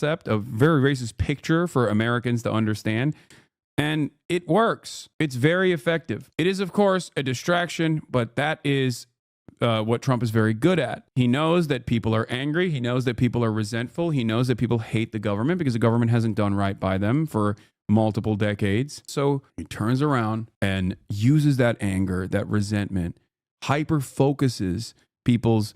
concept, a very racist picture for Americans to understand. And it works. It's very effective. It is, of course, a distraction, but that is what Trump is very good at. He knows that people are angry. He knows that people are resentful. He knows that people hate the government because the government hasn't done right by them for multiple decades. So he turns around and uses that anger, that resentment, hyper focuses people's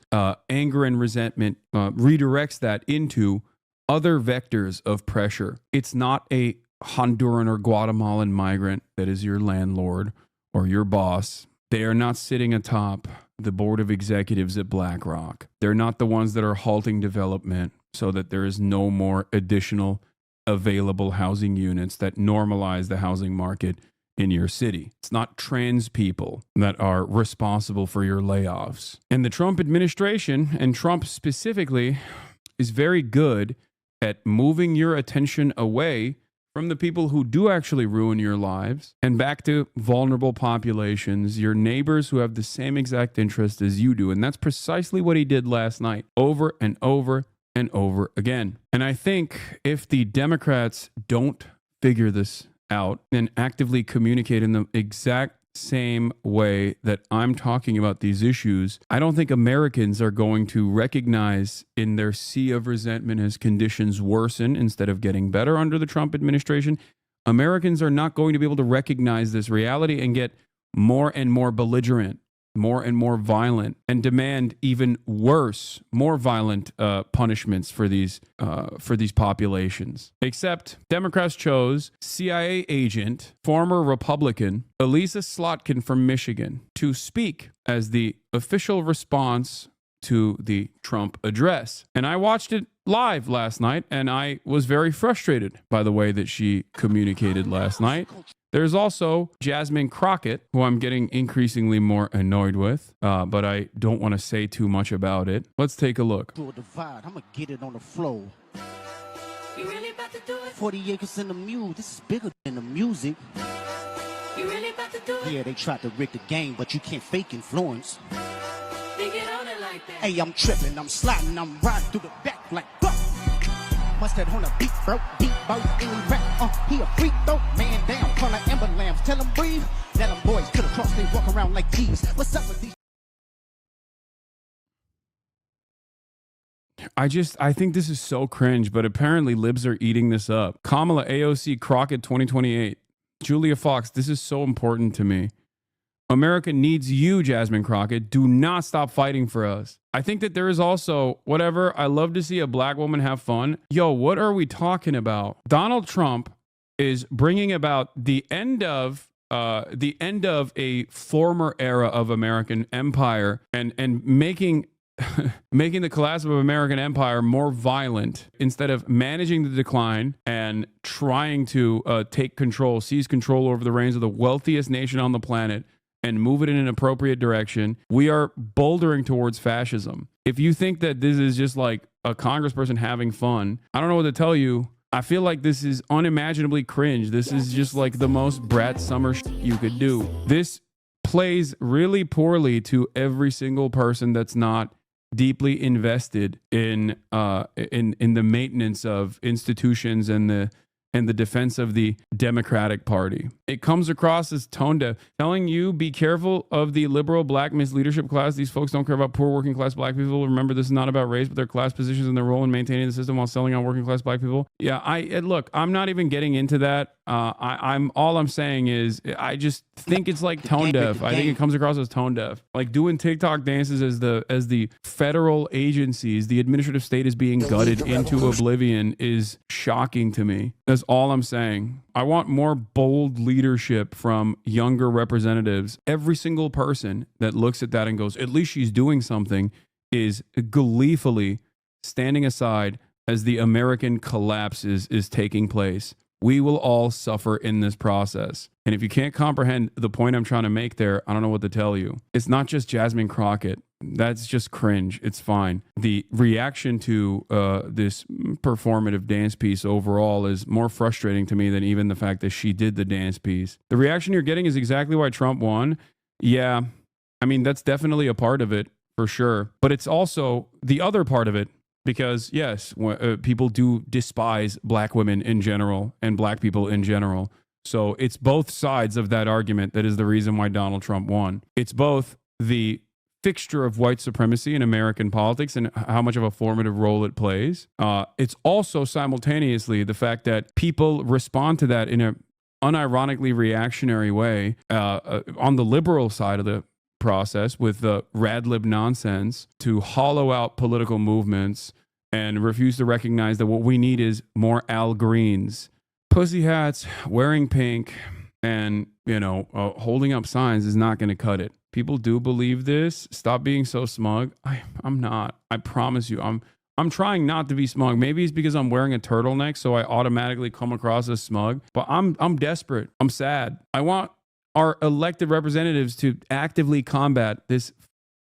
anger and resentment, redirects that into other vectors of pressure. It's not a Honduran or Guatemalan migrant that is your landlord or your boss. They are not sitting atop the board of executives at BlackRock. They're not the ones that are halting development so that there is no more additional available housing units that normalize the housing market in your city. It's not trans people that are responsible for your layoffs. And the Trump administration, and Trump specifically, is very good at moving your attention away from the people who do actually ruin your lives and back to vulnerable populations, your neighbors who have the same exact interest as you do. And that's precisely what he did last night, over and over and over again. And I think if the Democrats don't figure this out and actively communicate in the exact same way that I'm talking about these issues, I don't think Americans are going to recognize in their sea of resentment as conditions worsen instead of getting better under the Trump administration. Americans are not going to be able to recognize this reality and get more and more belligerent, more and more violent, and demand even worse, more violent punishments for these populations. Except Democrats chose CIA agent, former Republican Elisa Slotkin from Michigan to speak as the official response to the Trump address. And I watched it live last night, and I was very frustrated by the way that she communicated last night. There's also Jasmine Crockett, who I'm getting increasingly more annoyed with, but I don't want to say too much about it. Let's take a look. I'm going to get it on the flow. You really about to do it? 40 acres in the mule. This is bigger than the music. You really about to do it? Yeah, they tried to rig the game, but you can't fake influence. They get on it like that. Hey, I'm tripping, I'm sliding, I'm riding through the back like fuck. Must have on a beat, bro, deep boat, any rap. He a freak though, man down, call like Amber Lambs, tell him breathe. Let them boys to the cross, they walk around like thieves. What's up with these? I think this is so cringe, but apparently libs are eating this up. Kamala AOC Crockett 2028. Julia Fox, this is so important to me. America needs you, Jasmine Crockett. Do not stop fighting for us. I think that there is also, whatever, I love to see a black woman have fun. Yo, what are we talking about? Donald Trump is bringing about the end of a former era of American empire and making making the collapse of American empire more violent instead of managing the decline and trying to take control, seize control over the reins of the wealthiest nation on the planet and move it in an appropriate direction. We are bouldering towards fascism. If you think that this is just like a congressperson having fun, I don't know what to tell you. I feel like this is unimaginably cringe. This is just like the most Brad Summer you could do. This plays really poorly to every single person that's not deeply invested in the maintenance of institutions and the defense of the Democratic Party. It comes across as tone deaf, telling you be careful of the liberal black misleadership class. These folks don't care about poor working class black people. Remember, this is not about race, but their class positions and their role in maintaining the system while selling on working class black people. Yeah, look, I'm not even getting into that. All I'm saying is I just think it's like tone deaf. I think it comes across as tone deaf. Like doing TikTok dances as the federal agencies, the administrative state is being gutted into oblivion is shocking to me. That's all I'm saying. I want more bold leadership from younger representatives. Every single person that looks at that and goes, at least she's doing something, is gleefully standing aside as the American collapse is taking place. We will all suffer in this process. And if you can't comprehend the point I'm trying to make there, I don't know what to tell you. It's not just Jasmine Crockett. That's just cringe. It's fine. The reaction to this performative dance piece overall is more frustrating to me than even the fact that she did the dance piece. The reaction you're getting is exactly why Trump won. Yeah, I mean, that's definitely a part of it for sure. But it's also the other part of it Because yes, people do despise black women in general and black people in general. So it's both sides of that argument that is the reason why Donald Trump won. It's both the fixture of white supremacy in American politics and how much of a formative role it plays. It's also simultaneously the fact that people respond to that in a unironically reactionary way on the liberal side of the process with the rad lib nonsense to hollow out political movements and refuse to recognize that what we need is more Al Greens, pussy hats, wearing pink, and, holding up signs is not going to cut it. People do believe this. Stop being so smug. I'm not. I promise you. I'm trying not to be smug. Maybe it's because I'm wearing a turtleneck, so I automatically come across as smug. But I'm desperate. I'm sad. I want our elected representatives to actively combat this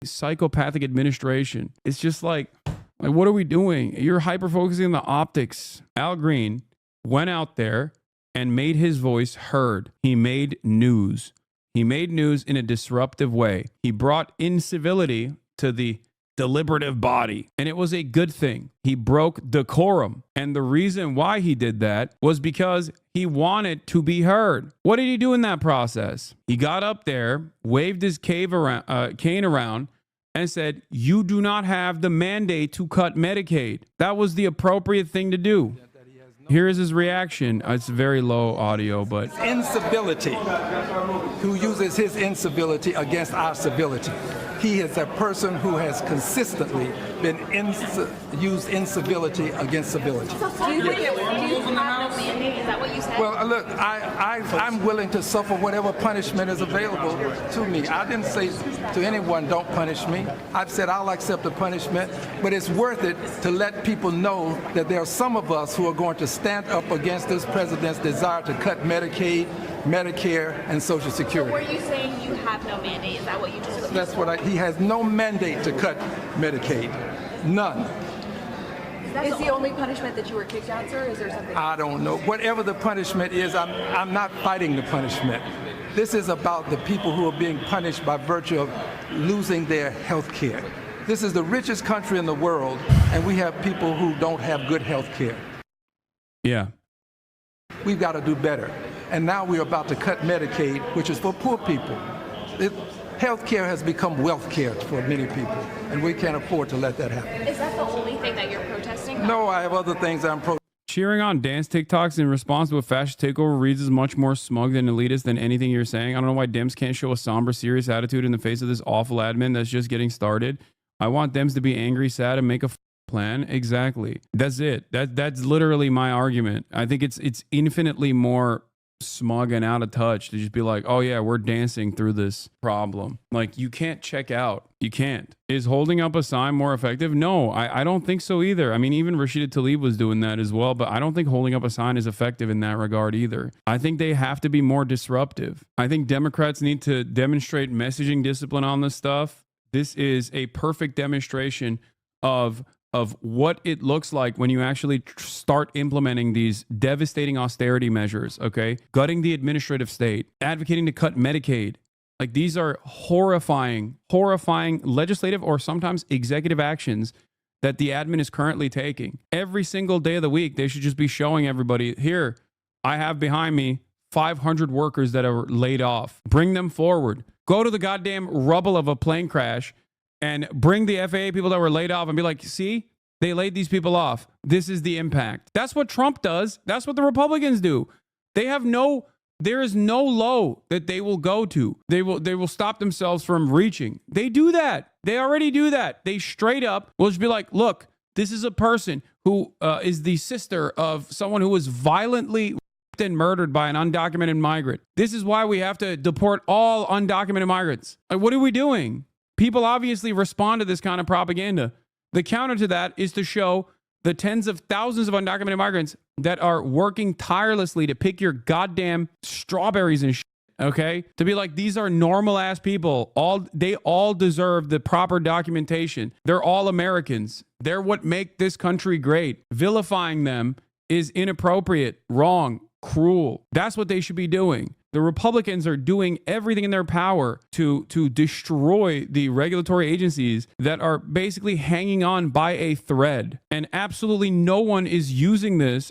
psychopathic administration. It's just like what are we doing? You're hyper focusing on the optics. Al Green went out there and made his voice heard. He made news. He made news in a disruptive way. He brought incivility to the deliberative body, and it was a good thing. He broke decorum. And the reason why he did that was because he wanted to be heard. What did he do in that process? He got up there, waved his cane around, and said, "You do not have the mandate to cut Medicaid." That was the appropriate thing to do. Here is his reaction. It's very low audio, but incivility, who uses his incivility against our civility. He is a person who has consistently been used incivility against civility. So do you think you have no mandate? Is that what you said? Well, look, I'm willing to suffer whatever punishment is available to me. I didn't say to anyone, don't punish me. I've said I'll accept the punishment, but it's worth it to let people know that there are some of us who are going to stand up against this president's desire to cut Medicaid, Medicare, and Social Security. So were you saying you have no mandate? Is that what you just said? That's what he has no mandate to cut Medicaid. None. Is the only punishment that you were kicked out, sir? Is there something? I don't know. Whatever the punishment is, I'm not fighting the punishment. This is about the people who are being punished by virtue of losing their health care. This is the richest country in the world, and we have people who don't have good health care. yeah. We've got to do better. And now we're about to cut Medicaid, which is for poor people. Health care has become wealth care for many people, and we can't afford to let that happen. Is that the only thing that you're protesting? No, I have other things I'm protesting. Cheering on dance TikToks in response to a fascist takeover reads as much more smug than elitist than anything you're saying. I don't know why Dems can't show a somber, serious attitude in the face of this awful admin that's just getting started. I want Dems to be angry, sad, and make a plan. Exactly. That's it. That's literally my argument. I think it's infinitely more smug and out of touch to just be like, oh yeah, we're dancing through this problem. Like, you can't check out. You can't. Is holding up a sign more effective? No, I don't think so either. I mean, even Rashida Tlaib was doing that as well, but I don't think holding up a sign is effective in that regard either. I think they have to be more disruptive. I think Democrats need to demonstrate messaging discipline on this stuff. This is a perfect demonstration of what it looks like when you actually start implementing these devastating austerity measures, okay? Gutting the administrative state, advocating to cut Medicaid. Like, these are horrifying legislative or sometimes executive actions that the admin is currently taking. Every single day of the week, they should just be showing everybody, here, I have behind me 500 workers that are laid off. Bring them forward. Go to the goddamn rubble of a plane crash and bring the FAA people that were laid off and be like, see, they laid these people off. This is the impact. That's what Trump does. That's what the Republicans do. There is no low that they will go to. They will stop themselves from reaching. They do that. They already do that. They straight up will just be like, look, this is a person who is the sister of someone who was violently raped and murdered by an undocumented migrant. This is why we have to deport all undocumented migrants. Like, what are we doing? People obviously respond to this kind of propaganda. The counter to that is to show the tens of thousands of undocumented migrants that are working tirelessly to pick your goddamn strawberries and shit, okay? To be like, these are normal ass people. They all deserve the proper documentation. They're all Americans. They're what make this country great. Vilifying them is inappropriate, wrong, cruel. That's what they should be doing. The Republicans are doing everything in their power to destroy the regulatory agencies that are basically hanging on by a thread. And absolutely no one is using this